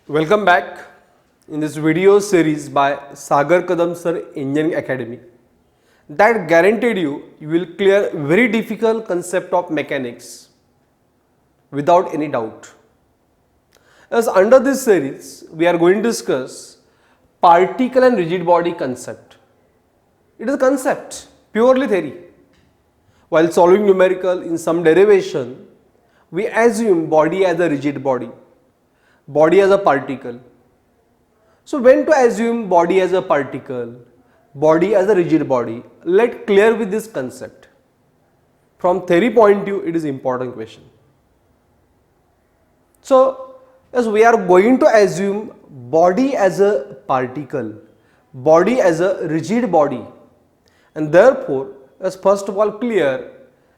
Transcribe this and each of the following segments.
Welcome back in this video series by Sagar Kadam Sir Engineering Academy that guaranteed you will clear very difficult concept of mechanics without any doubt. As under this series we are going to discuss particle and rigid body concept. It is a concept, purely theory. While solving numerical in some derivation, we assume body as a rigid body as a particle. So when to assume body as a particle, body as a rigid body, let clear with this concept. From theory point of view, it is important question. So as we are going to assume body as a particle, body as a rigid body, and therefore as first of all clear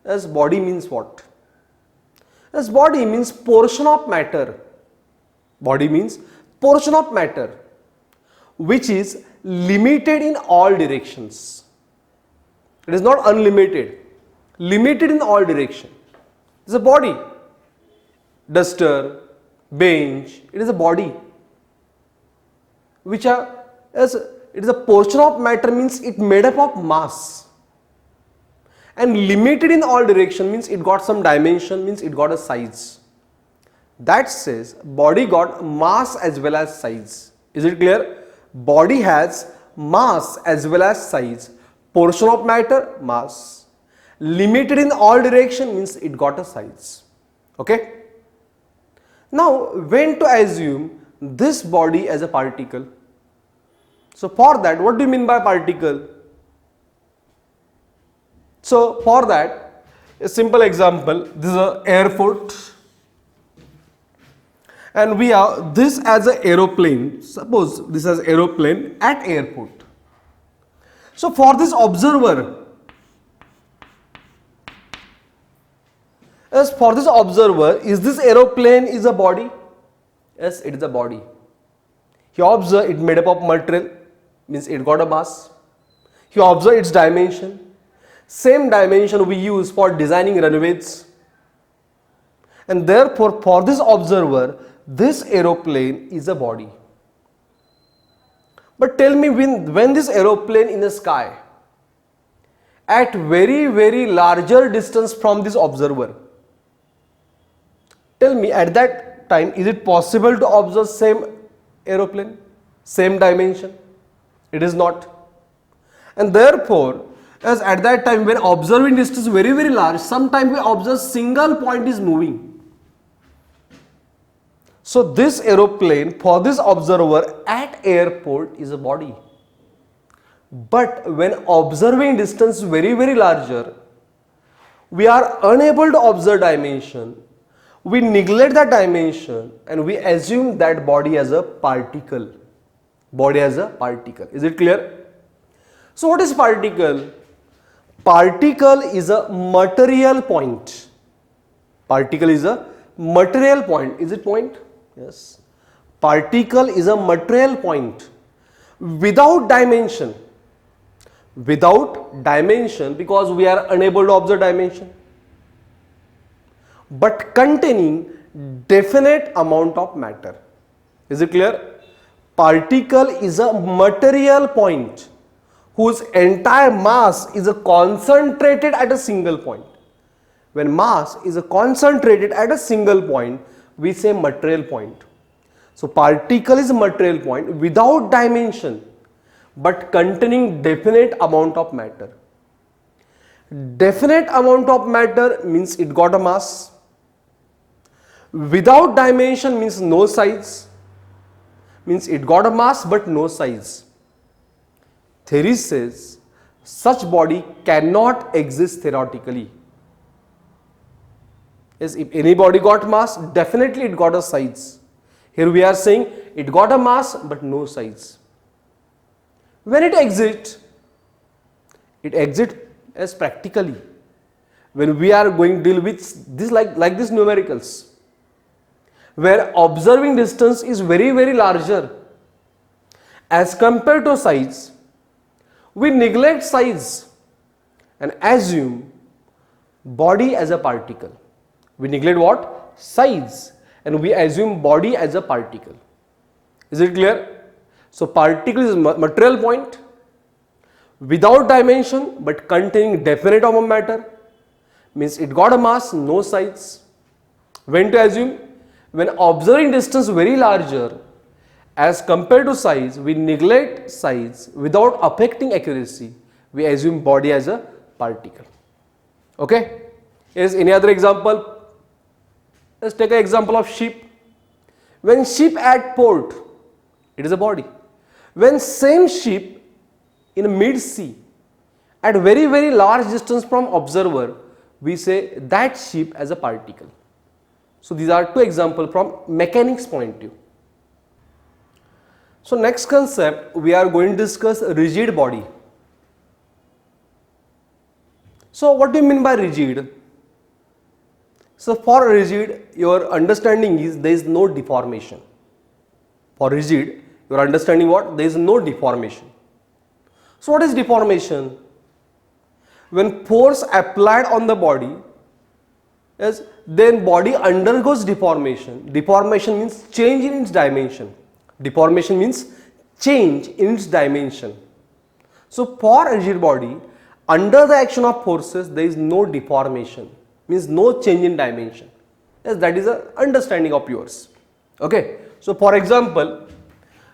as body means what? As body means portion of matter. Body means portion of matter which is limited in all directions. It is not unlimited, limited in all directions. It is a body. Duster, bench, it is a body which as it is a portion of matter means it made up of mass, and limited in all direction means it got some dimension, means it got a size. That says body got mass as well as size. Is it clear? Body has mass as well as size. Portion of matter, mass. Limited in all direction means it got a size. Okay? Now when to assume this body as a particle? So for that, what do you mean by particle? So for that, a simple example, this is an airport. And we have this as an aeroplane. Suppose this is aeroplane at airport. So for this observer, is this aeroplane is a body? Yes, it is a body. He observe it made up of material, means it got a mass. He observe its dimension. Same dimension we use for designing runways. And therefore for this observer, this aeroplane is a body. But tell me when this aeroplane in the sky at very larger distance from this observer, tell me at that time is it possible to observe same aeroplane, same dimension? It is not. And therefore as at that time when observing distance very large, sometimes we observe single point is moving. So this aeroplane for this observer at airport is a body. But when observing distance very larger, we are unable to observe dimension. We neglect that dimension and we assume that body as a particle. Body as a particle. Is it clear? So what is particle? Particle is a material point. Particle is a material point. Is it point? Yes. Particle is a material point without dimension. Without dimension because we are unable to observe dimension. But containing definite amount of matter. Is it clear? Particle is a material point whose entire mass is concentrated at a single point. When mass is concentrated at a single point, we say material point. So particle is a material point without dimension but containing definite amount of matter. Definite amount of matter means it got a mass. Without dimension means no size. Means it got a mass but no size. Theory says such body cannot exist theoretically. Yes, if any body got mass, definitely it got a size. Here we are saying it got a mass but no size. When it exits as practically. When we are going to deal with this like this numericals, where observing distance is very larger as compared to size, we neglect size and assume body as a particle. We neglect what? Size, and we assume body as a particle. Is it clear? So particle is material point without dimension but containing definite amount of matter, means it got a mass, no size. When to assume? When observing distance very larger as compared to size, we neglect size without affecting accuracy. We assume body as a particle. Okay? Is any other example? Let's take an example of ship. When ship at port, it is a body. When same ship in mid sea at very large distance from observer, we say that ship as a particle. So these are two examples from mechanics point of view. So next concept we are going to discuss rigid body. So what do you mean by rigid? So for rigid, your understanding is there is no deformation. For rigid, your understanding what? There is no deformation. So what is deformation? When force applied on the body, yes, then body undergoes deformation. Deformation means change in its dimension. Deformation means change in its dimension. So for rigid body, under the action of forces, there is no deformation, means no change in dimension. Yes, that is an understanding of yours. Okay. So for example,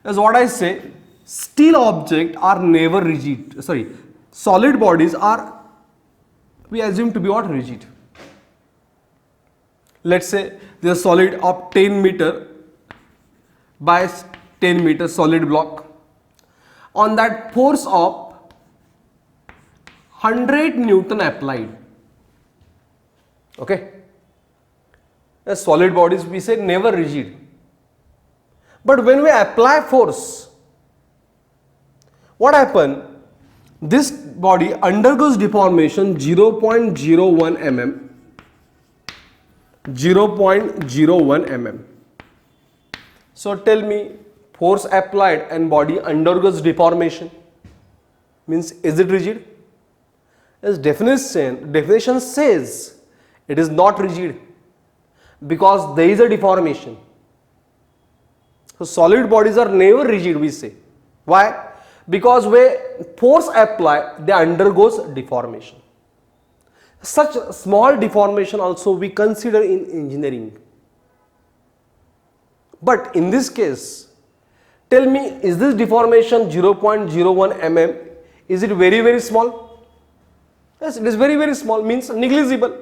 as what I say, steel objects are never rigid. Sorry, solid bodies are, we assume to be what? Rigid. Let's say there is a solid of 10 meter by 10 meter solid block. On that force of 100 Newton applied. Okay. As solid bodies we say never rigid. But when we apply force, what happens? This body undergoes deformation 0.01 mm. 0.01 mm. So tell me, force applied and body undergoes deformation, means is it rigid? As definition says it is not rigid because there is a deformation. So solid bodies are never rigid, we say. Why? Because when force applied, they undergoes deformation. Such small deformation also we consider in engineering. But in this case, tell me, is this deformation 0.01 mm? Is it very small? Yes, it is very small, means negligible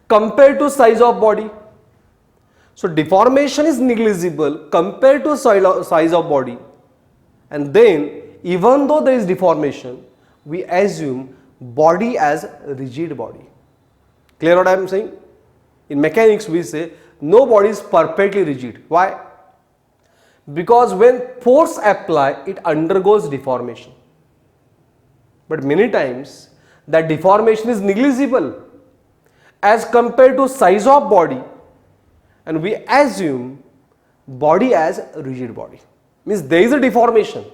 compared to size of body. So deformation is negligible compared to size of body, and then even though there is deformation, we assume body as rigid body. Clear what I am saying? In mechanics we say no body is perfectly rigid. Why? Because when force apply, it undergoes deformation. But many times that deformation is negligible as compared to size of body, and we assume body as rigid body. Means there is a deformation,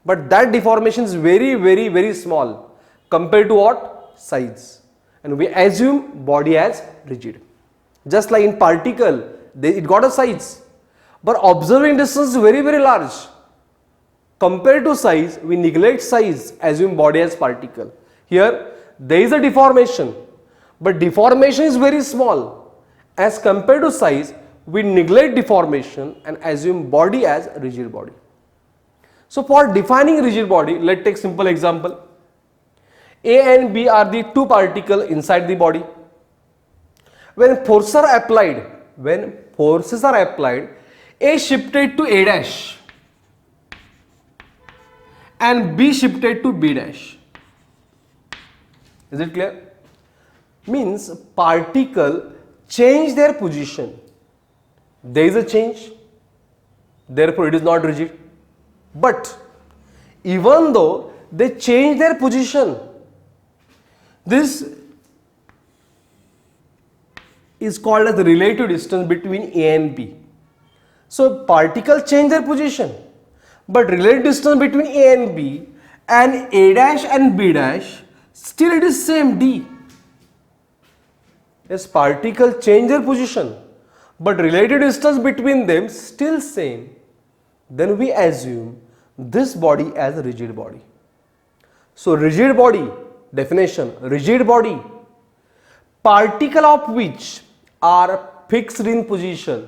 but that deformation is very small compared to what? Size, and we assume body as rigid. Just like in particle, it got a size, but observing distance is very large. Compared to size, we neglect size, assume body as particle. Here there is a deformation, but deformation is very small. As compared to size, we neglect deformation and assume body as rigid body. So for defining rigid body, let's take simple example. A and B are the two particles inside the body. When forces are applied, A shifted to A dash and B shifted to B dash. Is it clear? Means particle change their position. There is a change, therefore it is not rigid. But even though they change their position, this is called as the relative distance between A and B. So particle change their position, but relative distance between A and B and A dash and B dash, still it is same D. Yes, particle change their position, but relative distance between them still same. then we assume this body as a rigid body. So rigid body, definition, rigid body, particle of which are fixed in position,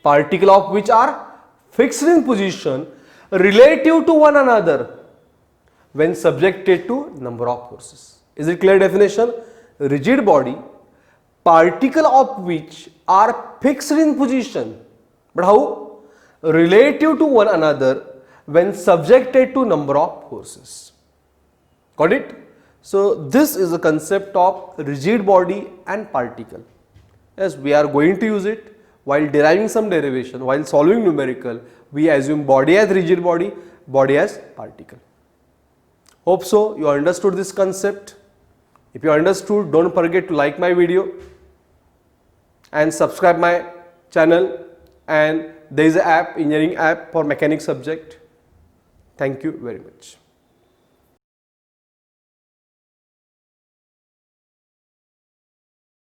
particle of which are fixed in position relative to one another when subjected to number of forces. Is it clear definition? Rigid body, particle of which are fixed in position, but how? Relative to one another when subjected to number of forces. Got it? So this is the concept of rigid body and particle. Yes, we are going to use it while deriving some derivation, while solving numerical. We assume body as rigid body, body as particle. Hope so you understood this concept. If you understood, don't forget to like my video and subscribe my channel, and there is an app, engineering app for mechanics subject. Thank you very much.